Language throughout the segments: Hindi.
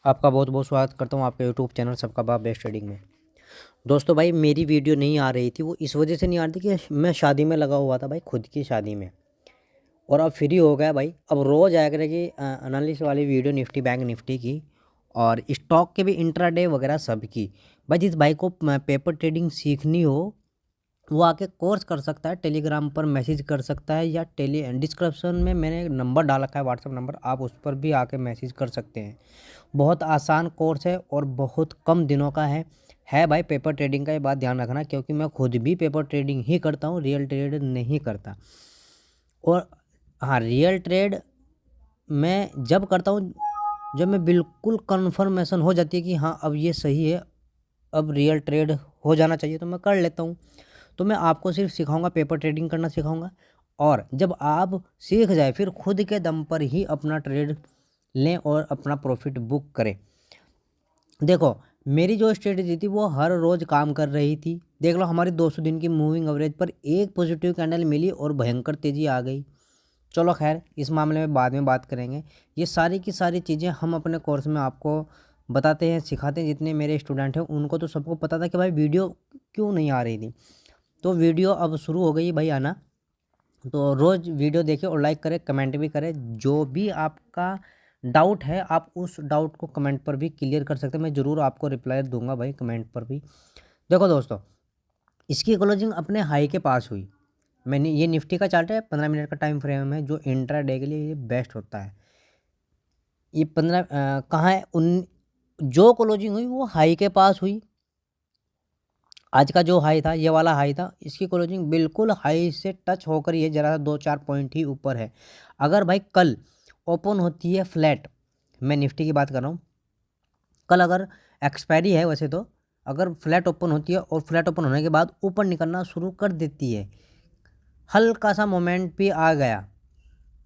आपका बहुत बहुत स्वागत करता हूँ आपके यूट्यूब चैनल सबका बाप बेस्ट ट्रेडिंग में। दोस्तों भाई मेरी वीडियो नहीं आ रही थी, वो इस वजह से नहीं आ रही थी कि मैं शादी में लगा हुआ था भाई, खुद की शादी में। और अब फ्री हो गया भाई, अब रोज़ आया करेगी एनालिसिस वाली वीडियो निफ्टी बैंक निफ्टी की और स्टॉक के भी इंट्राडे वगैरह सब की। भाई जिस भाई को पेपर ट्रेडिंग सीखनी हो वो आके कोर्स कर सकता है, टेलीग्राम पर मैसेज कर सकता है या डिस्क्रिप्शन में मैंने नंबर डाल रखा है, व्हाट्सअप नंबर, आप उस पर भी आके मैसेज कर सकते हैं। बहुत आसान कोर्स है और बहुत कम दिनों का है भाई। पेपर ट्रेडिंग का ये बात ध्यान रखना, क्योंकि मैं खुद भी पेपर ट्रेडिंग ही करता हूँ, रियल ट्रेड नहीं करता। और हाँ, रियल ट्रेड मैं जब करता हूँ जब मैं बिल्कुल कन्फर्मेशन हो जाती है कि हाँ अब ये सही है, अब रियल ट्रेड हो जाना चाहिए, तो मैं कर लेता हूँ। तो मैं आपको सिर्फ सिखाऊंगा, पेपर ट्रेडिंग करना सिखाऊंगा। और जब आप सीख जाए फिर खुद के दम पर ही अपना ट्रेड लें और अपना प्रॉफिट बुक करें। देखो मेरी जो स्ट्रेटजी थी वो हर रोज़ काम कर रही थी। देख लो हमारी 200 दिन की मूविंग एवरेज पर एक पॉजिटिव कैंडल मिली और भयंकर तेज़ी आ गई। चलो खैर इस मामले में बाद में बात करेंगे। ये सारी की सारी चीज़ें हम अपने कोर्स में आपको बताते हैं, सिखाते हैं। जितने मेरे स्टूडेंट हैं उनको तो सबको पता था कि भाई वीडियो क्यों नहीं आ रही थी, तो वीडियो अब शुरू हो गई भाई आना। तो रोज़ वीडियो देखें और लाइक करें, कमेंट भी करें। जो भी आपका डाउट है आप उस डाउट को कमेंट पर भी क्लियर कर सकते हैं, मैं ज़रूर आपको रिप्लाई दूंगा भाई कमेंट पर भी। देखो दोस्तों, इसकी क्लोजिंग अपने हाई के पास हुई। मैंने ये निफ्टी का चार्ट है, 15 मिनट का टाइम फ्रेम है, जो इंट्रा डे के लिए ये बेस्ट होता है। ये 15 कहाँ है, उन जो क्लोजिंग हुई वो हाई के पास हुई। आज का जो हाई था ये वाला हाई था, इसकी क्लोजिंग बिल्कुल हाई से टच होकर ये जरा 2-4 पॉइंट ही ऊपर है। अगर भाई कल ओपन होती है फ्लैट, मैं निफ्टी की बात कर रहा हूँ, कल अगर एक्सपायरी है वैसे तो, अगर फ्लैट ओपन होती है और फ्लैट ओपन होने के बाद ऊपर निकलना शुरू कर देती है, हल्का सा मोमेंट भी आ गया,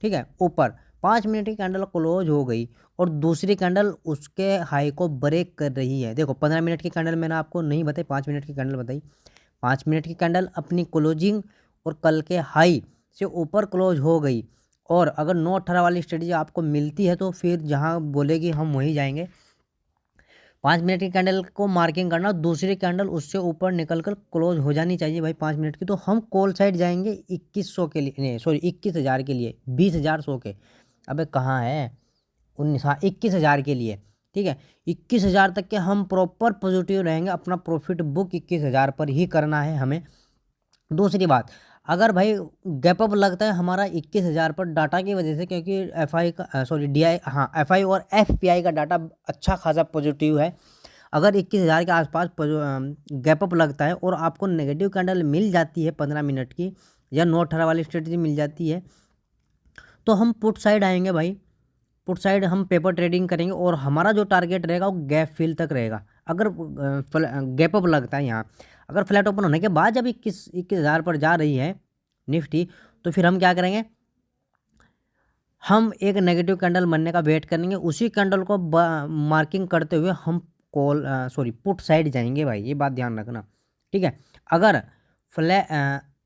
ठीक है, ऊपर 5 मिनट की कैंडल क्लोज हो गई और दूसरी कैंडल उसके हाई को ब्रेक कर रही है। देखो 15 मिनट की कैंडल मैंने आपको नहीं बताई, 5 मिनट की कैंडल बताई। 5 मिनट की कैंडल अपनी क्लोजिंग और कल के हाई से ऊपर क्लोज हो गई। और अगर 9-18 वाली स्ट्रेटजी आपको मिलती है तो फिर जहाँ बोलेगी हम वहीं जाएंगे। 5 मिनट की कैंडल को मार्किंग करना, दूसरी कैंडल उससे ऊपर निकल कर क्लोज हो जानी चाहिए भाई 5 मिनट की, तो हम कॉल साइड जाएंगे 2100 के लिए, नहीं सॉरी 21,000 के लिए, 20,000 100 के, अबे कहाँ है 19, हाँ 21,000 के लिए, ठीक है। 21,000 तक के हम प्रॉपर पॉजिटिव रहेंगे, अपना प्रॉफिट बुक 21,000 पर ही करना है हमें। दूसरी बात, अगर भाई गैप अप लगता है हमारा 21,000 पर डाटा की वजह से, क्योंकि एफआई का सॉरी डीआई, हाँ एफआई और एफपीआई का डाटा अच्छा खासा पॉजिटिव है। अगर 21,000 के आसपास गैप अप लगता है और आपको नेगेटिव कैंडल मिल जाती है 15 मिनट की या 9-18 वाली स्ट्रेटजी मिल जाती है, तो हम पुट साइड आएंगे भाई। पुट साइड हम पेपर ट्रेडिंग करेंगे और हमारा जो टारगेट रहेगा वो गैप फिल तक रहेगा। अगर गैप अप लगता है यहाँ, अगर फ्लैट ओपन होने के बाद जब 21,000 पर जा रही है निफ्टी, तो फिर हम क्या करेंगे, हम एक नेगेटिव कैंडल बनने का वेट करेंगे, उसी कैंडल को मार्किंग करते हुए हम कॉल सॉरी पुट साइड जाएंगे भाई, ये बात ध्यान रखना, ठीक है। अगर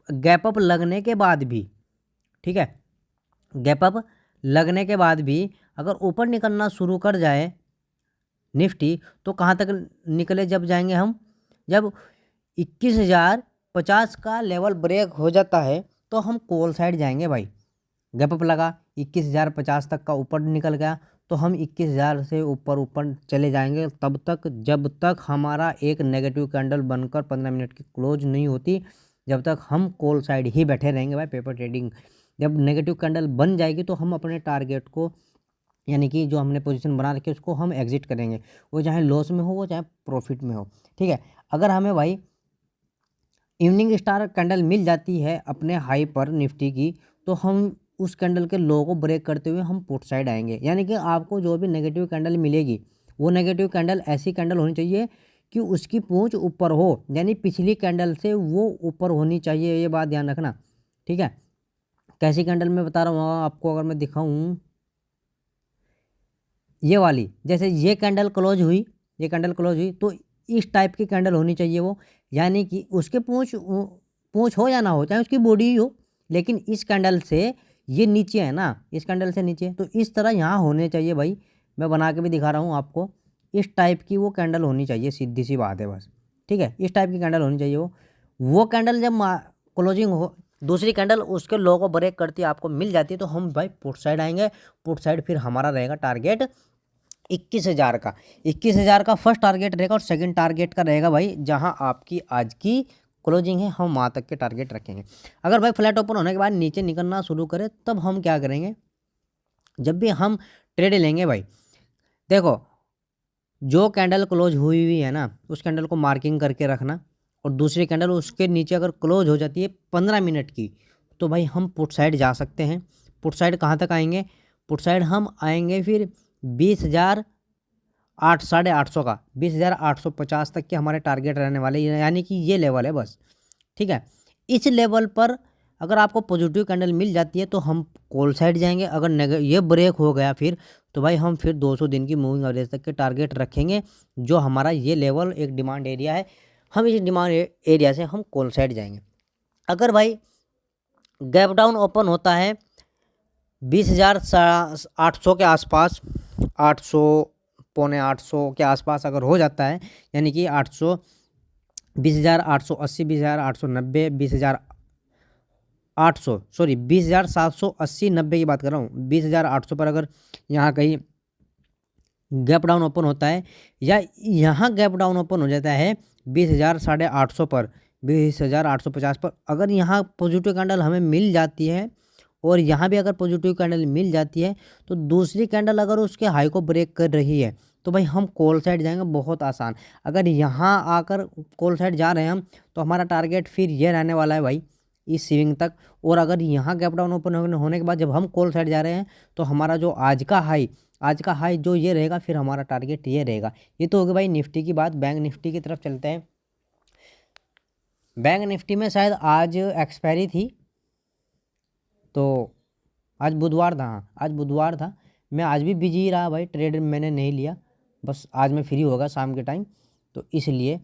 गैप अप लगने के बाद भी, ठीक है, गैप अप लगने के बाद भी अगर ऊपर निकलना शुरू कर जाए निफ्टी, तो कहाँ तक निकले जब जाएंगे हम, जब 21,050 का लेवल ब्रेक हो जाता है तो हम कॉल साइड जाएंगे भाई। गैप अप लगा 21,050 तक का, ऊपर निकल गया तो हम 21,000 से ऊपर ऊपर चले जाएंगे तब तक, जब तक हमारा एक नेगेटिव कैंडल बनकर 15 मिनट की क्लोज नहीं होती, जब तक हम कॉल साइड ही बैठे रहेंगे भाई पेपर ट्रेडिंग। जब नेगेटिव कैंडल बन जाएगी तो हम अपने टारगेट को, यानी कि जो हमने पोजीशन बना रखी है उसको हम एग्जिट करेंगे, वो चाहे लॉस में हो वो चाहे प्रॉफिट में हो, ठीक है। अगर हमें भाई इवनिंग स्टार कैंडल मिल जाती है अपने हाई पर निफ्टी की, तो हम उस कैंडल के लो को ब्रेक करते हुए हम पुट साइड आएंगे। यानी कि आपको जो भी नेगेटिव कैंडल मिलेगी वो नेगेटिव कैंडल ऐसी कैंडल होनी चाहिए कि उसकी पूंछ ऊपर हो, यानी पिछली कैंडल से वो ऊपर होनी चाहिए, ये बात ध्यान रखना, ठीक है। कैसी कैंडल मैं बता रहा हूँ आपको, अगर मैं दिखाऊँ ये वाली, जैसे ये कैंडल क्लोज हुई, ये कैंडल क्लोज हुई तो इस टाइप की कैंडल होनी चाहिए वो, यानी कि उसके पूंछ पूंछ हो या ना हो, चाहे उसकी बॉडी ही हो, लेकिन इस कैंडल से ये नीचे है ना, इस कैंडल से नीचे, तो इस तरह यहाँ होने चाहिए भाई। मैं बना के भी दिखा रहा हूँ आपको, इस टाइप की वो कैंडल होनी चाहिए, सीधी सी बात है बस, ठीक है, इस टाइप की कैंडल होनी चाहिए। वो कैंडल जब क्लोजिंग हो, दूसरी कैंडल उसके लो को ब्रेक करती है, आपको मिल जाती है, तो हम भाई पुट साइड आएंगे। पुट साइड फिर हमारा रहेगा टारगेट 21,000 का। 21,000 का फर्स्ट टारगेट रहेगा, और सेकंड टारगेट का रहेगा भाई जहां आपकी आज की क्लोजिंग है, हम वहाँ तक के टारगेट रखेंगे। अगर भाई फ्लैट ओपन होने के बाद नीचे निकलना शुरू करे, तब हम क्या करेंगे, जब भी हम ट्रेड लेंगे भाई, देखो जो कैंडल क्लोज हुई हुई है ना, उस कैंडल को मार्किंग करके रखना, और दूसरी कैंडल उसके नीचे अगर क्लोज हो जाती है 15 मिनट की, तो भाई हम पुट साइड जा सकते हैं। पुट साइड कहाँ तक आएंगे, पुट साइड हम आएंगे फिर 20,800 का 20,850 तक के हमारे टारगेट रहने वाले, यानी कि ये लेवल है बस, ठीक है। इस लेवल पर अगर आपको पॉजिटिव कैंडल मिल जाती है तो हम कॉल साइड जाएंगे। अगर ये ब्रेक हो गया फिर, तो भाई हम फिर 200 दिन की मूविंग एवरेज तक के टारगेट रखेंगे, जो हमारा ये लेवल एक डिमांड एरिया है, हम इस डिमांड एरिया से हम कॉल साइड जाएंगे। अगर भाई गैप डाउन ओपन होता है 20,800 के आसपास, 800 पौने 800 के आसपास अगर हो जाता है, यानी कि 800 20,880 20,890 20,800 सॉरी 20,780 90 की बात कर रहा हूँ, 20,800 पर अगर यहाँ कहीं गैप डाउन ओपन होता है, या यहाँ गैप डाउन ओपन हो जाता है 20,850 पर, 20,850 पर, अगर यहाँ पॉजिटिव कैंडल हमें मिल जाती है, और यहाँ भी अगर पॉजिटिव कैंडल मिल जाती है, तो दूसरी कैंडल अगर उसके हाई को ब्रेक कर रही है, तो भाई हम कॉल साइड जाएंगे, बहुत आसान। अगर यहाँ आकर कॉल साइड जा रहे हैं हम, तो हमारा टारगेट फिर ये रहने वाला है भाई इस स्विंग तक। और अगर यहाँ गैप डाउन ओपन होने के बाद जब हम कॉल साइड जा रहे हैं, तो हमारा जो आज का हाई जो ये रहेगा, फिर हमारा टारगेट ये रहेगा। ये तो होगी भाई निफ्टी की बात। बैंक निफ्टी की तरफ चलते हैं। बैंक निफ्टी में शायद आज एक्सपायरी थी, तो आज बुधवार था, हाँ आज बुधवार था। मैं आज भी बिजी रहा भाई, ट्रेड मैंने नहीं लिया, बस आज मैं फ्री होगा शाम के टाइम, तो इसलिए।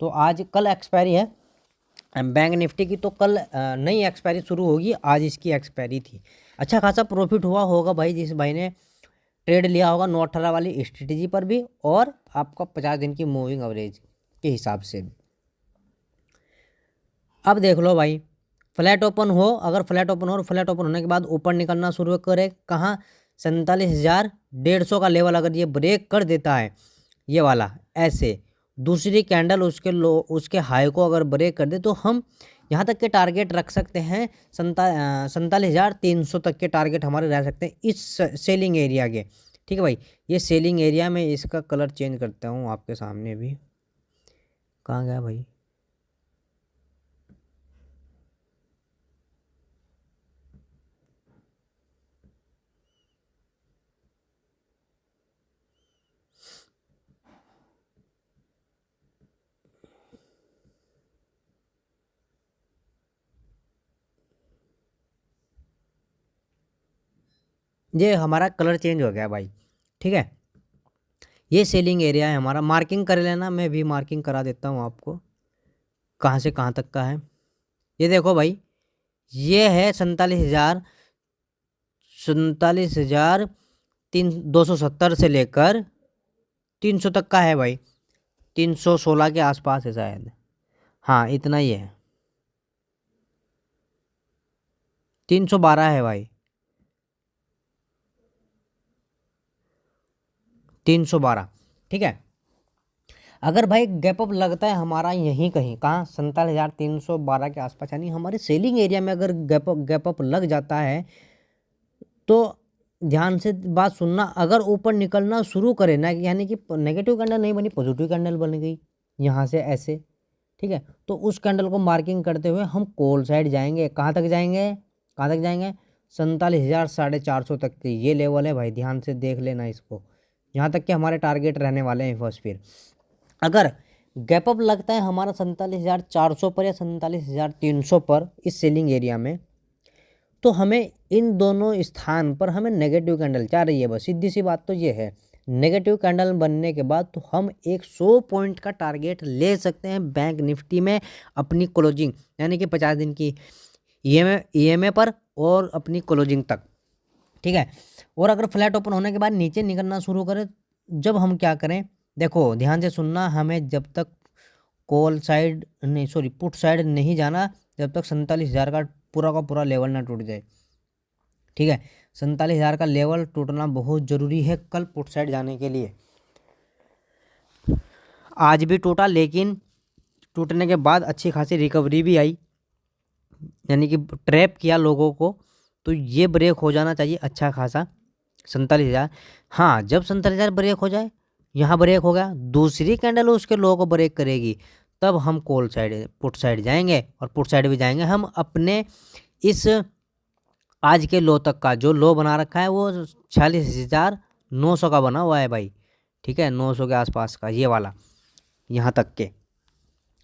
तो आज कल एक्सपायरी है बैंक निफ्टी की, तो कल नई एक्सपायरी शुरू होगी, आज इसकी एक्सपायरी थी। अच्छा खासा प्रॉफिट हुआ होगा भाई जिस भाई ने ट्रेड लिया होगा 9/18 वाली स्ट्रेटेजी पर भी, और आपका 50 दिन की मूविंग एवरेज के हिसाब से भी। अब देख लो भाई, फ्लैट ओपन हो, अगर फ्लैट ओपन हो और फ्लैट ओपन होने के बाद ऊपर निकलना शुरू करे, कहाँ 47,150 का लेवल अगर ये ब्रेक कर देता है, ये वाला ऐसे दूसरी कैंडल उसके हाई को अगर ब्रेक कर दे, तो हम यहाँ तक के टारगेट रख सकते हैं। 47,300 तक के टारगेट हमारे रह सकते हैं इस सेलिंग एरिया के, ठीक है भाई। ये सेलिंग एरिया में इसका कलर चेंज करता हूँ आपके सामने भी, कहाँ गया भाई, ये हमारा कलर चेंज हो गया भाई, ठीक है। ये सेलिंग एरिया है हमारा, मार्किंग कर लेना, मैं भी मार्किंग करा देता हूँ आपको कहाँ से कहाँ तक का है। ये देखो भाई, ये है 47,270 से लेकर 300 तक का है भाई, 316 के आसपास है शायद, हाँ इतना ही है, 312 है भाई, 312, ठीक है। अगर भाई गैप अप लगता है हमारा यहीं कहीं, कहाँ 47,312 के आसपास, यानी हमारे सेलिंग एरिया में अगर गैप अप लग जाता है, तो ध्यान से बात सुनना, अगर ऊपर निकलना शुरू करे ना, यानी कि नेगेटिव कैंडल नहीं बनी, पॉजिटिव कैंडल बन गई यहाँ से ऐसे, ठीक है, तो उस कैंडल को मार्किंग करते हुए हम कॉल साइड जाएंगे। कहाँ तक जाएंगे, कहाँ तक जाएंगे, 47,450 तक के ये लेवल है भाई, ध्यान से देख लेना इसको, यहाँ तक के हमारे टारगेट रहने वाले हैं फर्स्ट। फिर अगर गैप अप लगता है हमारा 47,400 पर या 47,300 पर इस सेलिंग एरिया में, तो हमें इन दोनों स्थान पर हमें नेगेटिव कैंडल चाह रही है, बस सीधी सी बात तो ये है। नेगेटिव कैंडल बनने के बाद तो हम एक 100 पॉइंट का टारगेट ले सकते हैं बैंक निफ्टी में अपनी क्लोजिंग, यानी कि 50 दिन की ईएमए पर और अपनी क्लोजिंग तक, ठीक है। और अगर फ्लैट ओपन होने के बाद नीचे निकलना शुरू करें, जब हम क्या करें, देखो ध्यान से सुनना, हमें जब तक कॉल साइड नहीं, सॉरी पुट साइड नहीं जाना जब तक 47,000 का पूरा लेवल ना टूट जाए। ठीक है, 47,000 का लेवल टूटना बहुत ज़रूरी है कल पुट साइड जाने के लिए। आज भी टूटा, लेकिन टूटने के बाद अच्छी खासी रिकवरी भी आई, यानी कि ट्रैप किया लोगों को, तो ये ब्रेक हो जाना चाहिए अच्छा खासा 47,000। हाँ, जब 47,000 ब्रेक हो जाए, यहाँ ब्रेक हो गया, दूसरी कैंडल उसके लो को ब्रेक करेगी, तब हम कॉल साइड पुट साइड जाएंगे, और पुट साइड भी जाएंगे हम अपने इस आज के लो तक का। जो लो बना रखा है वो 46,900 का बना हुआ है भाई। ठीक है, 900 के आसपास का ये वाला, यहाँ तक के।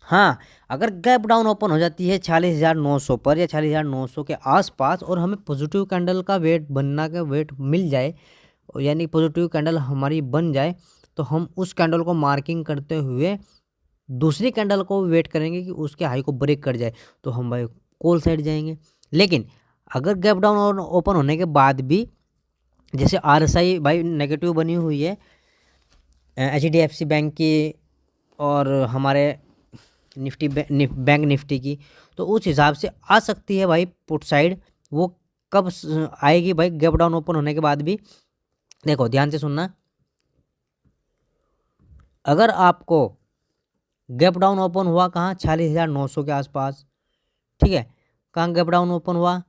हाँ, अगर गैप डाउन ओपन हो जाती है 46,900 पर या 46,900 के आसपास, और हमें पॉजिटिव कैंडल का वेट बनना का वेट मिल जाए, यानी पॉजिटिव कैंडल हमारी बन जाए, तो हम उस कैंडल को मार्किंग करते हुए दूसरी कैंडल को वेट करेंगे कि उसके हाई को ब्रेक कर जाए, तो हम भाई कॉल साइड जाएंगे। लेकिन अगर गैप डाउन ओपन होने के बाद भी, जैसे RSI भाई नेगेटिव बनी हुई है HDFC बैंक की और हमारे बैंक निफ्टी की, तो उस हिसाब से आ सकती है भाई पुट साइड। वो कब आएगी भाई? गैप डाउन ओपन होने के बाद भी। देखो ध्यान से सुनना, अगर आपको गैप डाउन ओपन हुआ कहाँ, 46,900 के आसपास। ठीक है, कहाँ गैप डाउन ओपन हुआ,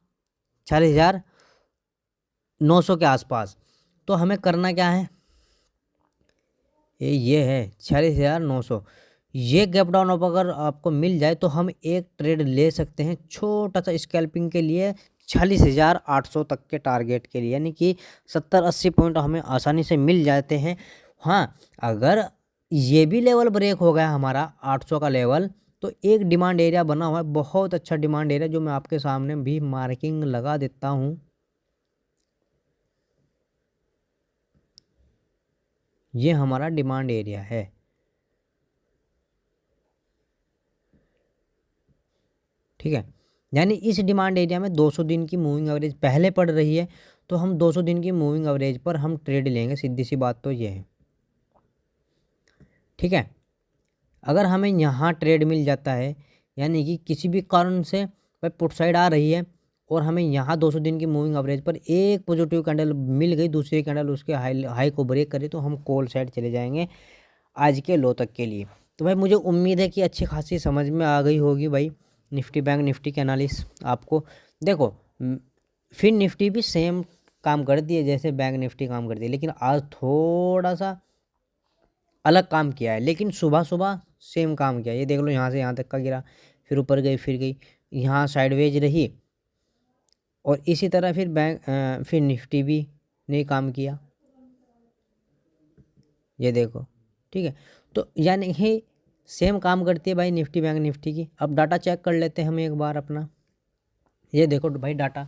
46,900 के आसपास। तो हमें करना क्या है, ये है 46,900। ये गैप डाउन अप अगर आपको मिल जाए तो हम एक ट्रेड ले सकते हैं छोटा सा स्कैल्पिंग के लिए 46,800 तक के टारगेट के लिए, यानी कि 70-80 पॉइंट हमें आसानी से मिल जाते हैं। हाँ, अगर ये भी लेवल ब्रेक हो गया हमारा 800 का लेवल, तो एक डिमांड एरिया बना हुआ है, बहुत अच्छा डिमांड एरिया, जो मैं आपके सामने भी मार्किंग लगा देता हूँ। ये हमारा डिमांड एरिया है। ठीक है, यानी इस डिमांड एरिया में 200 दिन की मूविंग एवरेज पहले पड़ रही है, तो हम 200 दिन की मूविंग एवरेज पर हम ट्रेड लेंगे, सीधी सी बात तो ये है। ठीक है, अगर हमें यहाँ ट्रेड मिल जाता है, यानी कि किसी भी कारण से भाई पुट साइड आ रही है और हमें यहाँ 200 दिन की मूविंग एवरेज पर एक पॉजिटिव कैंडल मिल गई, दूसरी कैंडल उसके हाई को ब्रेक करे, तो हम कॉल साइड चले जाएंगे आज के लो तक के लिए। तो भाई मुझे उम्मीद है कि अच्छी खासी समझ में आ गई होगी भाई निफ्टी बैंक निफ्टी के एनालिसिस आपको। देखो फिर निफ्टी भी सेम काम करती है जैसे बैंक निफ्टी काम करती है, लेकिन आज थोड़ा सा अलग काम किया है, लेकिन सुबह सुबह सेम काम किया है। ये देख लो, यहाँ से यहाँ तक का गिरा, फिर ऊपर गई, फिर गई, यहाँ साइडवेज रही, और इसी तरह फिर निफ्टी भी ने काम किया, ये देखो। ठीक है, तो यानी ही सेम काम करती है भाई निफ्टी बैंक निफ्टी की। अब डाटा चेक कर लेते हैं हम एक बार अपना। ये देखो भाई डाटा,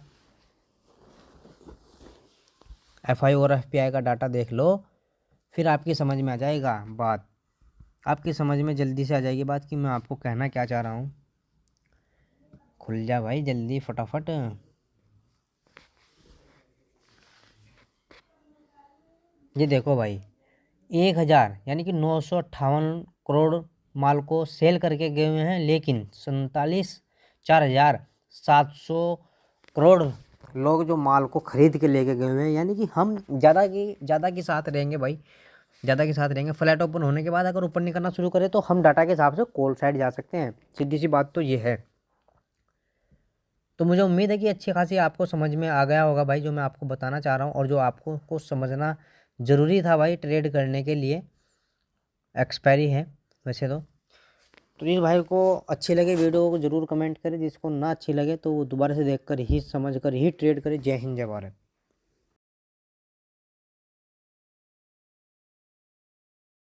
FI और FPI का डाटा देख लो, फिर आपकी समझ में आ जाएगा बात, आपकी समझ में जल्दी से आ जाएगी बात कि मैं आपको कहना क्या चाह रहा हूँ। खुल जा भाई जल्दी फटाफट। ये देखो भाई 1,000 यानी कि 958 करोड़ माल को सेल करके गए हुए हैं, लेकिन 4,700 करोड़ लोग जो माल को खरीद के लेके गए हुए हैं, यानी कि हम ज़्यादा के साथ रहेंगे भाई, ज़्यादा के साथ रहेंगे। फ्लैट ओपन होने के बाद अगर ऊपर निकलना शुरू करें तो हम डाटा के हिसाब से कॉल साइड जा सकते हैं, सीधी सी बात तो ये है। तो मुझे उम्मीद है कि अच्छी खासी आपको समझ में आ गया होगा भाई जो मैं आपको बताना चाह रहा हूँ, और जो आपको को समझना ज़रूरी था भाई ट्रेड करने के लिए। एक्सपायरी है वैसे तो जिस भाई को अच्छी लगे वीडियो को ज़रूर कमेंट करें, जिसको ना अच्छी लगे तो वो दोबारा से देखकर ही समझ कर ही ट्रेड करे। जय हिंद जय भारत।